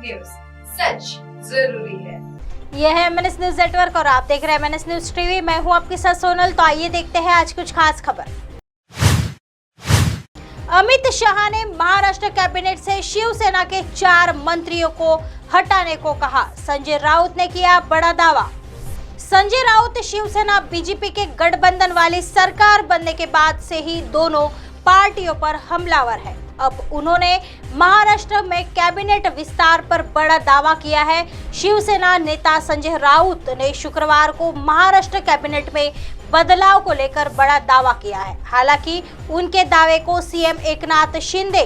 News, सच जरूरी है। यह है MNS न्यूज नेटवर्क और आप देख रहे हैं MNS न्यूज टीवी। मैं हूं आपके साथ सोनल। तो आइए देखते हैं आज कुछ खास खबर। अमित शाह ने महाराष्ट्र कैबिनेट से शिवसेना के 4 मंत्रियों को हटाने को कहा। संजय राउत ने किया बड़ा दावा। संजय राउत शिवसेना बीजेपी के गठबंधन वाली सरकार बनने के बाद से ही दोनों पार्टियों पर हमलावर है। अब उन्होंने महाराष्ट्र में कैबिनेट विस्तार पर बड़ा दावा किया है। शिवसेना नेता संजय राउत ने शुक्रवार को महाराष्ट्र कैबिनेट में बदलाव को लेकर बड़ा दावा किया है। हालांकि उनके दावे को सीएम एकनाथ शिंदे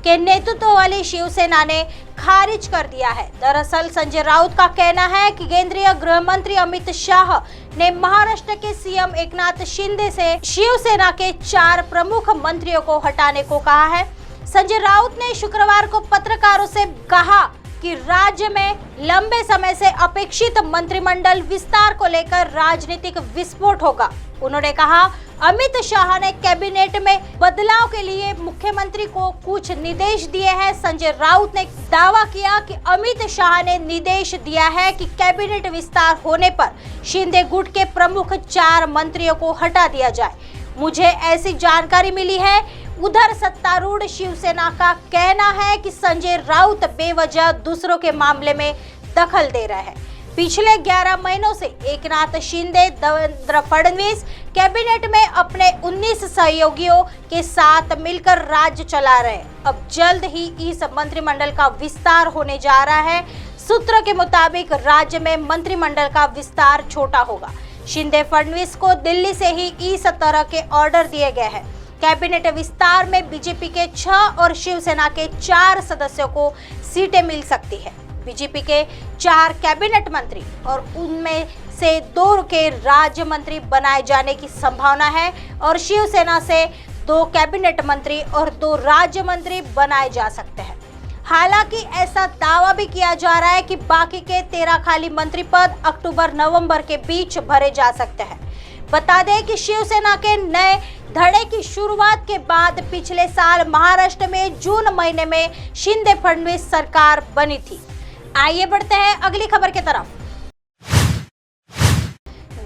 के नेतृत्व वाली शिवसेना ने खारिज कर दिया है। दरअसल संजय राउत का कहना है कि केंद्रीय गृह मंत्री अमित शाह ने महाराष्ट्र के सीएम एकनाथ शिंदे से शिवसेना के 4 प्रमुख मंत्रियों को हटाने को कहा है। संजय राउत ने शुक्रवार को पत्रकारों से कहा कि राज्य में लंबे समय से अपेक्षित मंत्रिमंडल विस्तार को लेकर राजनीतिक विस्फोट होगा। उन्होंने कहा, अमित शाह ने कैबिनेट में बदलाव के लिए मुख्यमंत्री को कुछ निर्देश दिए हैं। संजय राउत ने दावा किया कि अमित शाह ने निर्देश दिया है कि कैबिनेट विस्तार होने पर शिंदे गुट के प्रमुख 4 मंत्रियों को हटा दिया जाए। मुझे ऐसी जानकारी मिली है। उधर सत्तारूढ़ शिवसेना का कहना है कि संजय राउत बेवजह दूसरों के मामले में दखल दे रहे हैं। पिछले 11 महीनों से एकनाथ शिंदे, देवेंद्र फडणवीस कैबिनेट में अपने 19 सहयोगियों के साथ मिलकर राज्य चला रहे हैं। अब जल्द ही इस मंत्रिमंडल का विस्तार होने जा रहा है। सूत्र के मुताबिक राज्य में मंत्रिमंडल का विस्तार छोटा होगा। शिंदे फडणवीस को दिल्ली से ही इस तरह के ऑर्डर दिए गए हैं। कैबिनेट विस्तार में बीजेपी के 6 और शिवसेना के 4 सदस्यों को सीटें मिल सकती है। बीजेपी के 4 कैबिनेट मंत्री और उनमें से 2 के राज्य मंत्री बनाए जाने की संभावना है और शिवसेना से 2 कैबिनेट मंत्री और 2 राज्य मंत्री बनाए जा सकते हैं। हालांकि ऐसा दावा भी किया जा रहा है कि बाकी के 13 खाली मंत्री पद अक्टूबर-नवंबर के बीच भरे जा सकते हैं। बता दें कि शिवसेना के नए धड़े की शुरुआत के बाद पिछले साल महाराष्ट्र में जून महीने में शिंदे फडणवीस सरकार बनी थी। आइए बढ़ते हैं अगली खबर की तरफ।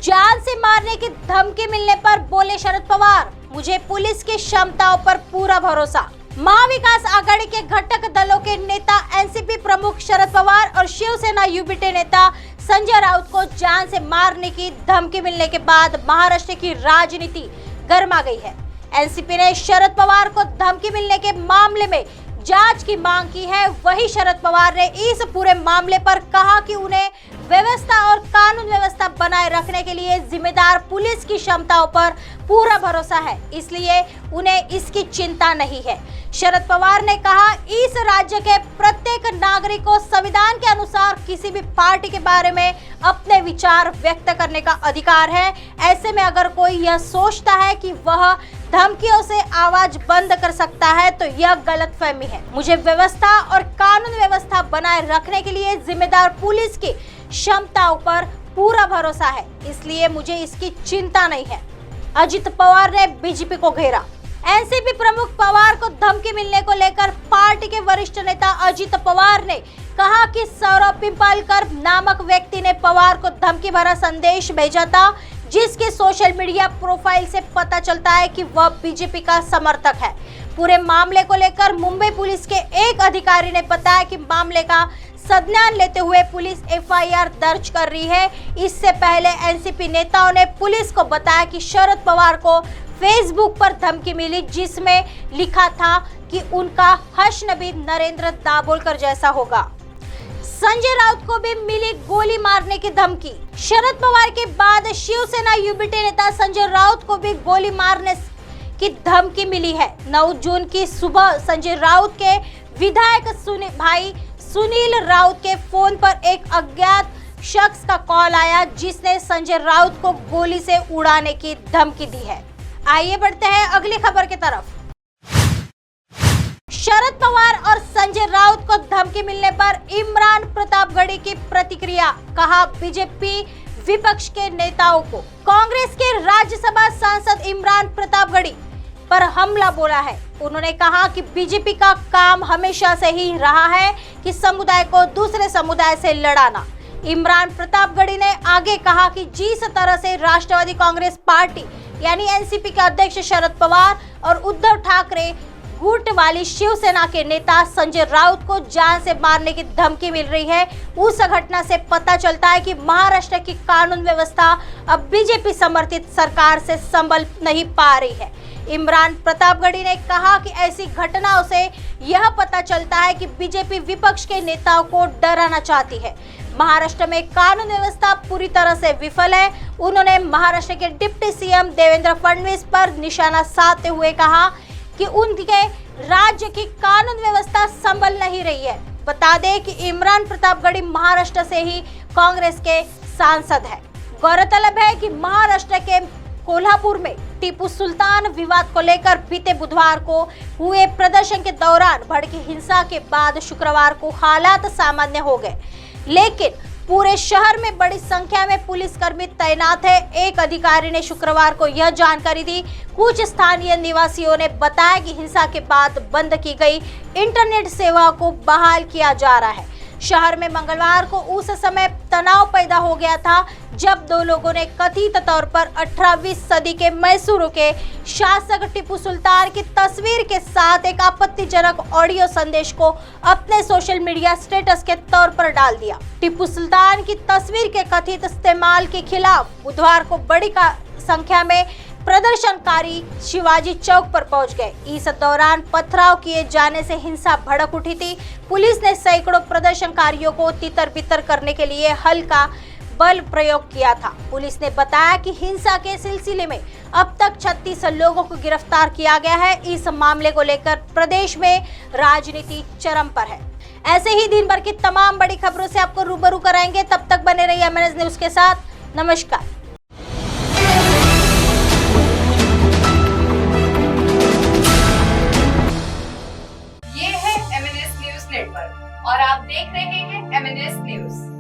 जान से मारने की धमकी मिलने पर बोले शरद पवार, मुझे पुलिस की क्षमताओं पर पूरा भरोसा। महाविकास आघाड़ी के घटक दलों के नेता एनसीपी प्रमुख शरद पवार और शिवसेना यूबीटे नेता संजय राउत को जान से मारने की धमकी मिलने के बाद महाराष्ट्र की राजनीति गर्मा गई है। एनसीपी ने शरद पवार को धमकी मिलने के मामले में जांच की मांग की है। वहीं शरद पवार ने इस पूरे मामले पर कहा कि उन्हें व्यवस्था और कानून व्यवस्था बनाए रखने के लिए जिम्मेदार पुलिस की क्षमताओं पर पूरा भरोसा है, इसलिए उन्हें इसकी चिंता नहीं है। शरद पवार ने कहा, इस राज्य के प्रत्येक नागरिक को संविधान के अनुसार किसी भी पार्टी के बारे में अपने विचार व्यक्त करने का अधिकार है। ऐसे में अगर कोई यह सोचता है कि वह धमकियों से आवाज बंद कर सकता है तो यह गलतफहमी है। मुझे व्यवस्था और कानून व्यवस्था बनाए रखने के लिए जिम्मेदार पुलिस की क्षमताओं पर पूरा भरोसा है, इसलिए मुझे इसकी चिंता नहीं है। अजित पवार ने बीजेपी को घेरा। एनसीपी प्रमुख पवार को धमकी मिलने को लेकर पार्टी के वरिष्ठ नेता अजित पवार ने कहा कि सौरभ पिंपलकर नामक व्यक्ति ने पवार को धमकी भरा संदेश भेजा था, जिसके सोशल मीडिया प्रोफाइल से पता चलता है कि वह बीजेपी का समर्थक है। पूरे मामले को लेकर मुंबई पुलिस के एक अधिकारी ने बताया कि मामले का संज्ञान लेते हुए पुलिस एफआईआर दर्ज कर रही है। इससे पहले एनसीपी नेताओं ने पुलिस को बताया कि शरद पवार को फेसबुक पर धमकी मिली, जिसमें लिखा था कि उनका हश्नबी नरेंद्र दाभोलकर जैसा होगा। संजय राउत को भी मिली गोली मारने की धमकी। शरद पवार के बाद शिवसेना यूबीटे नेता संजय राउत को भी गोली मारने की धमकी मिली है। 9 जून की सुबह संजय राउत के विधायक भाई सुनील राउत के फोन पर एक अज्ञात शख्स का कॉल आया, जिसने संजय राउत को गोली से उड़ाने की धमकी दी है। आइए बढ़ते हैं अगली खबर की तरफ। शरद पवार और संजय राउत को धमकी मिलने पर इमरान प्रतापगढ़ी की प्रतिक्रिया। कहा, बीजेपी विपक्ष के नेताओं को। कांग्रेस के राज्यसभा सांसद इमरान प्रतापगढ़ी पर हमला बोला है। उन्होंने कहा कि बीजेपी का काम हमेशा से ही रहा है कि समुदाय को दूसरे समुदाय से लड़ाना। इमरान प्रतापगढ़ी ने आगे कहा कि जिस तरह से राष्ट्रवादी कांग्रेस पार्टी यानी एनसीपी के अध्यक्ष शरद पवार और उद्धव ठाकरे गुट वाली शिवसेना के नेता संजय राउत को जान से मारने की धमकी मिल रही है, उस घटना से पता चलता है कि महाराष्ट्र की कानून व्यवस्था अब बीजेपी समर्थित सरकार से संभल नहीं पा रही है। इमरान प्रतापगढ़ी ने कहा कि ऐसी घटनाओं से यह पता चलता है कि बीजेपी विपक्ष के नेताओं को डराना चाहती है। महाराष्ट्र में कानून व्यवस्था पूरी तरह से विफल है। उन्होंने महाराष्ट्र के डिप्टी सीएम देवेंद्र फडणवीस पर निशाना साधते हुए कहा कि उनके राज्य की कानून व्यवस्था संभल नहीं रही है। बता दें कि इमरान प्रतापगढ़ी महाराष्ट्र से ही कांग्रेस के सांसद हैं। गौरतलब है कि महाराष्ट्र के कोल्हापुर में टीपू सुल्तान विवाद को लेकर बीते बुधवार को हुए प्रदर्शन के दौरान भड़की हिंसा के बाद शुक्रवार को हालात सामान्य हो गए, लेकिन पूरे शहर में बड़ी संख्या में पुलिसकर्मी तैनात है। एक अधिकारी ने शुक्रवार को यह जानकारी दी। कुछ स्थानीय निवासियों ने बताया कि हिंसा के बाद बंद की गई इंटरनेट सेवा को बहाल किया जा रहा है। शहर में मंगलवार को उस समय तनाव पैदा हो गया था जब दो लोगों ने कथित तौर पर 18वीं सदी के मैसूर के शासक टीपू सुल्तान की तस्वीर के साथ एक आपत्तिजनक ऑडियो संदेश को अपने सोशल मीडिया स्टेटस के तौर पर डाल दिया। टीपू सुल्तान की तस्वीर के कथित इस्तेमाल के खिलाफ बुधवार को बड़ी संख्या में प्रदर्शनकारी शिवाजी चौक पर पहुंच गए। इस दौरान पथराव किए जाने से हिंसा भड़क उठी थी। पुलिस ने सैकड़ों प्रदर्शनकारियों को तितर-बितर करने के लिए हल्का बल प्रयोग किया था। पुलिस ने बताया कि हिंसा के सिलसिले में अब तक 36 लोगों को गिरफ्तार किया गया है। इस मामले को लेकर प्रदेश में राजनीति चरम पर है। ऐसे ही दिन भर की तमाम बड़ी खबरों से आपको रूबरू कराएंगे। तब तक बने रहिए एमएनएस न्यूज के साथ। नमस्कार। ये है एमएनएस न्यूज नेटवर्क और आप देख रहे हैं एमएनएस न्यूज।